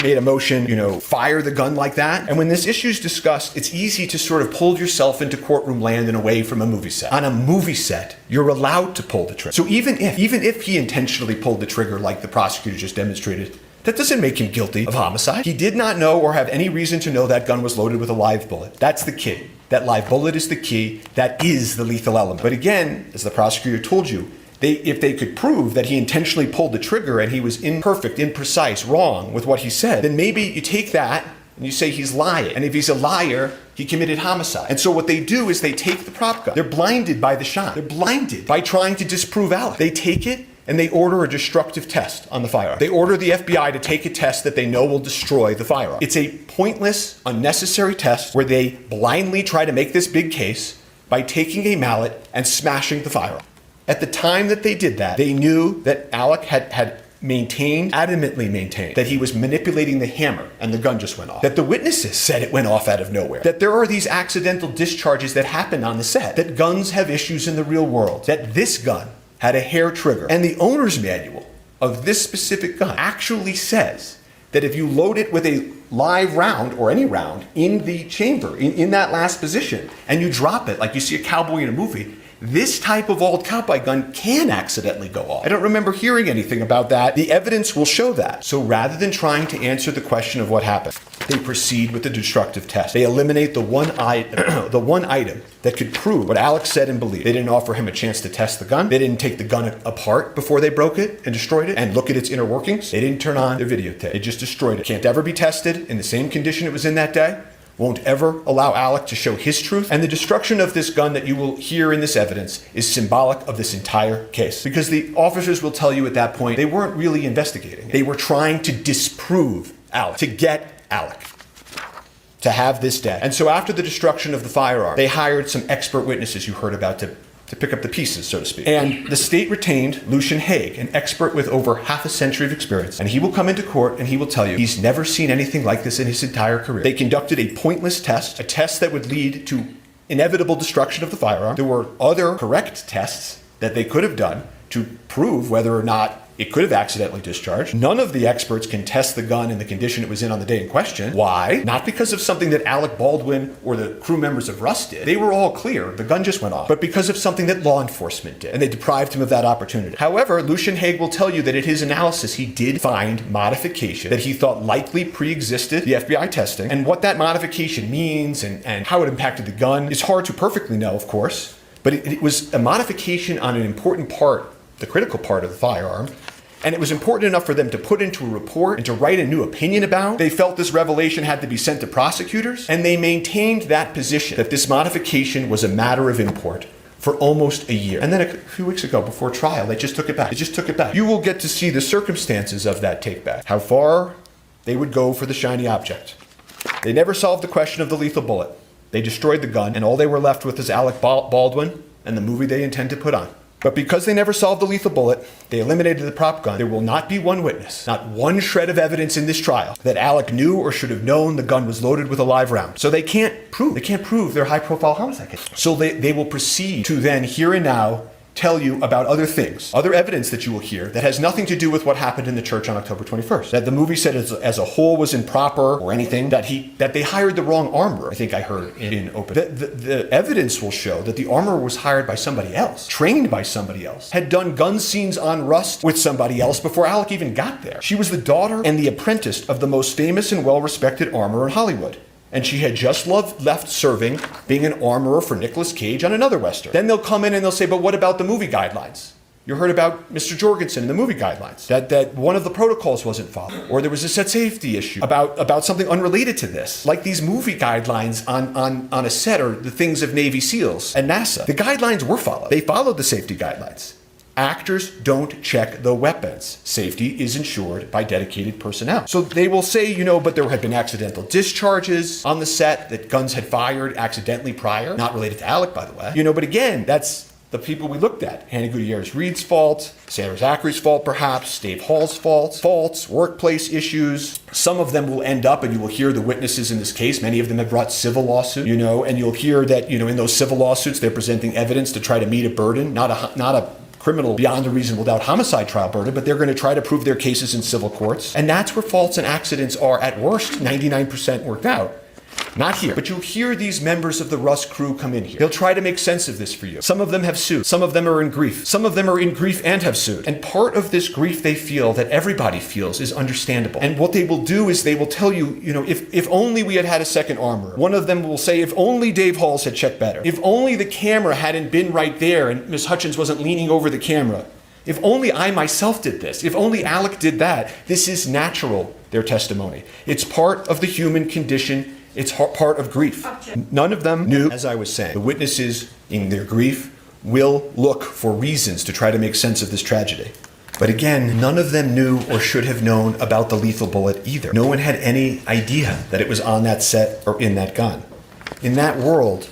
Speaker 4: made a motion, fire the gun like that? And when this issue is discussed, it's easy to sort of pull yourself into courtroom land and away from a movie set. On a movie set, you're allowed to pull the trigger. So even if he intentionally pulled the trigger like the prosecutor just demonstrated, that doesn't make him guilty of homicide. He did not know or have any reason to know that gun was loaded with a live bullet. That's the key. That live bullet is the key. That is the lethal element. But again, as the prosecutor told you, if they could prove that he intentionally pulled the trigger and he was imperfect, imprecise, wrong with what he said, then maybe you take that and you say he's lying. And if he's a liar, he committed homicide. And so what they do is they take the prop gun. They're blinded by the shot. They're blinded by trying to disprove Alec. They take it and they order a destructive test on the firearm. They order the FBI to take a test that they know will destroy the firearm. It's a pointless, unnecessary test where they blindly try to make this big case by taking a mallet and smashing the firearm. At the time that they did that, they knew that Alec had adamantly maintained that he was manipulating the hammer and the gun just went off. That the witnesses said it went off out of nowhere. That there are these accidental discharges that happen on the set. That guns have issues in the real world. That this gun had a hair trigger. And the owner's manual of this specific gun actually says that if you load it with a live round or any round in the chamber, in that last position, and you drop it like you see a cowboy in a movie, this type of old cowboy gun can accidentally go off. I don't remember hearing anything about that. The evidence will show that. So rather than trying to answer the question of what happened, they proceed with the destructive test. They eliminate the one item that could prove what Alex said and believed. They didn't offer him a chance to test the gun. They didn't take the gun apart before they broke it and destroyed it and look at its inner workings. They didn't turn on their videotape. They just destroyed it. Can't ever be tested in the same condition it was in that day. Won't ever allow Alec to show his truth. And the destruction of this gun that you will hear in this evidence is symbolic of this entire case. Because the officers will tell you at that point, they weren't really investigating. They were trying to disprove Alec, to get Alec to have this day. And so after the destruction of the firearm, they hired some expert witnesses you heard about to pick up the pieces, so to speak. And the state retained Lucian Haig, an expert with over half a century of experience. And he will come into court and he will tell you he's never seen anything like this in his entire career. They conducted a pointless test, a test that would lead to inevitable destruction of the firearm. There were other correct tests that they could have done to prove whether or not it could have accidentally discharged. None of the experts can test the gun in the condition it was in on the day in question. Why? Not because of something that Alec Baldwin or the crew members of Rust did. They were all clear. The gun just went off. But because of something that law enforcement did. And they deprived him of that opportunity. However, Lucian Haig will tell you that in his analysis, he did find modification that he thought likely pre-existed the FBI testing. And what that modification means and how it impacted the gun is hard to perfectly know, of course. But it was a modification on an important part, the critical part of the firearm. And it was important enough for them to put into a report and to write a new opinion about. They felt this revelation had to be sent to prosecutors, and they maintained that position, that this modification was a matter of import for almost a year. And then a few weeks ago, before trial, they just took it back. They just took it back. You will get to see the circumstances of that take back, how far they would go for the shiny object. They never solved the question of the lethal bullet. They destroyed the gun, and all they were left with is Alec Baldwin and the movie they intend to put on. But because they never solved the lethal bullet, they eliminated the prop gun. There will not be one witness, not one shred of evidence in this trial that Alec knew or should have known the gun was loaded with a live round. So they can't prove their high-profile homicide case. So they will proceed to then, here and now, tell you about other things, other evidence that you will hear that has nothing to do with what happened in the church on October 21st. That the movie set as a whole was improper or anything, that they hired the wrong armorer, I think I heard in open. The evidence will show that the armorer was hired by somebody else, trained by somebody else, had done gun scenes on Rust with somebody else before Alec even got there. She was the daughter and the apprentice of the most famous and well-respected armorer in Hollywood. And she had just left serving, being an armorer for Nicolas Cage on another Western. Then they'll come in and they'll say, but what about the movie guidelines? You heard about Mr. Jorgensen and the movie guidelines, that one of the protocols wasn't followed, or there was a set safety issue about something unrelated to this, like these movie guidelines on a set or the things of Navy SEALs and NASA. The guidelines were followed. They followed the safety guidelines. Actors don't check the weapons. Safety is ensured by dedicated personnel. So they will say, but there had been accidental discharges on the set, that guns had fired accidentally prior, not related to Alec, by the way. But again, that's the people we looked at. Hannah Gutierrez-Reed's fault, Sandra Zachary's fault perhaps, Dave Hall's faults, workplace issues. Some of them will end up, and you will hear the witnesses in this case, many of them have brought civil lawsuits, and you'll hear that, in those civil lawsuits, they're presenting evidence to try to meet a burden, not a criminal beyond a reasonable doubt homicide trial burden, but they're going to try to prove their cases in civil courts. And that's where faults and accidents are at worst 99% worked out. Not here. But you'll hear these members of the Rust crew come in here. They'll try to make sense of this for you. Some of them have sued. Some of them are in grief. Some of them are in grief and have sued. And part of this grief they feel, that everybody feels, is understandable. And what they will do is they will tell you, if only we had a second armorer. One of them will say, if only Dave Halls had checked better. If only the camera hadn't been right there and Ms. Hutchins wasn't leaning over the camera. If only I myself did this. If only Alec did that. This is natural, their testimony. It's part of the human condition. It's part of grief. None of them knew, as I was saying. The witnesses, in their grief, will look for reasons to try to make sense of this tragedy. But again, none of them knew or should have known about the lethal bullet either. No one had any idea that it was on that set or in that gun. In that world,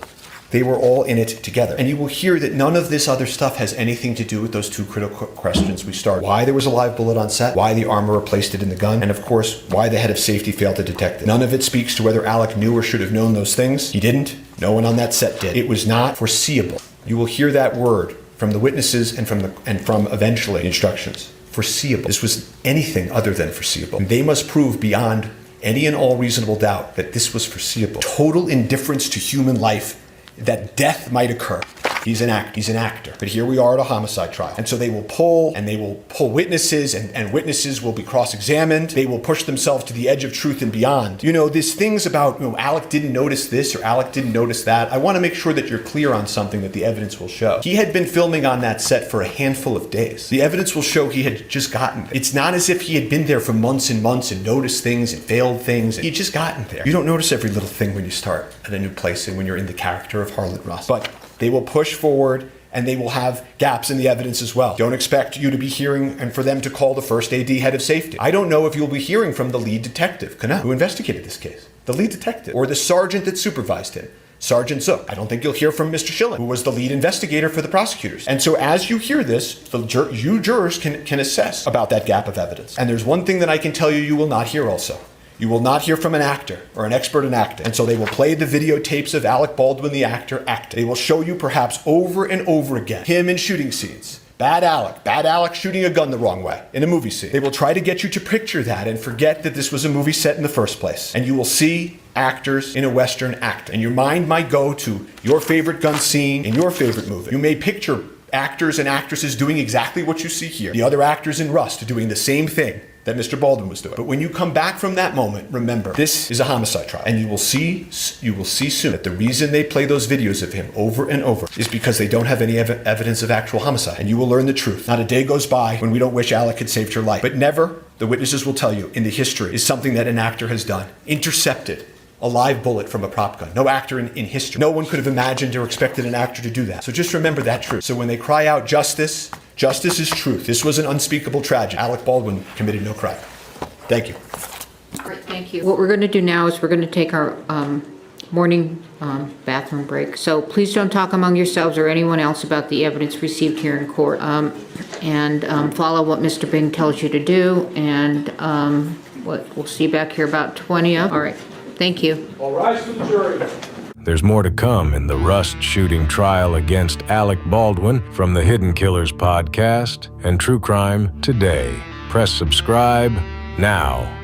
Speaker 4: they were all in it together. And you will hear that none of this other stuff has anything to do with those two critical questions we started. Why there was a live bullet on set, why the armorer placed it in the gun, and of course, why the head of safety failed to detect it. None of it speaks to whether Alec knew or should have known those things. He didn't. No one on that set did. It was not foreseeable. You will hear that word from the witnesses and from eventually instructions. Foreseeable. This was anything other than foreseeable. And they must prove beyond any and all reasonable doubt that this was foreseeable. Total indifference to human life, that death might occur. He's an actor. But here we are at a homicide trial. And so they will pull witnesses, and witnesses will be cross-examined. They will push themselves to the edge of truth and beyond. These things about, Alec didn't notice this or Alec didn't notice that. I want to make sure that you're clear on something that the evidence will show. He had been filming on that set for a handful of days. The evidence will show he had just gotten there. It's not as if he had been there for months and months and noticed things and failed things. He had just gotten there. You don't notice every little thing when you start at a new place and when you're in the character of Harlan Ross. But they will push forward, and they will have gaps in the evidence as well. Don't expect you to be hearing and for them to call the first AD head of safety. I don't know if you'll be hearing from the lead detective, Cannell, who investigated this case. The lead detective, or the sergeant that supervised him, Sergeant Zook. I don't think you'll hear from Mr. Schilling, who was the lead investigator for the prosecutors. And so as you hear this, you jurors can assess about that gap of evidence. And there's one thing that I can tell you will not hear also. You will not hear from an actor or an expert in acting. And so they will play the videotapes of Alec Baldwin, the actor, acting. They will show you perhaps over and over again him in shooting scenes. Bad Alec shooting a gun the wrong way in a movie scene. They will try to get you to picture that and forget that this was a movie set in the first place. And you will see actors in a Western acting. And your mind might go to your favorite gun scene in your favorite movie. You may picture actors and actresses doing exactly what you see here. The other actors in Rust doing the same thing that Mr. Baldwin was doing. But when you come back from that moment, remember, this is a homicide trial. And you will see soon that the reason they play those videos of him over and over is because they don't have any evidence of actual homicide. And you will learn the truth. Not a day goes by when we don't wish Alec had saved your life. But never, the witnesses will tell you, in the history, is something that an actor has done. Intercepted a live bullet from a prop gun. No actor in history. No one could have imagined or expected an actor to do that. So just remember that truth. So when they cry out justice, justice is truth. This was an unspeakable tragedy. Alec Baldwin committed no crime. Thank you.
Speaker 2: All right, thank you. What we're going to do now is we're going to take our morning bathroom break. So please don't talk among yourselves or anyone else about the evidence received here in court. And follow what Mr. Bing tells you to do. And we'll see you back here about 20 of. All right, thank you.
Speaker 6: All rise for the jury.
Speaker 1: There's more to come in the Rust shooting trial against Alec Baldwin from the Hidden Killers podcast and True Crime Today. Press subscribe now.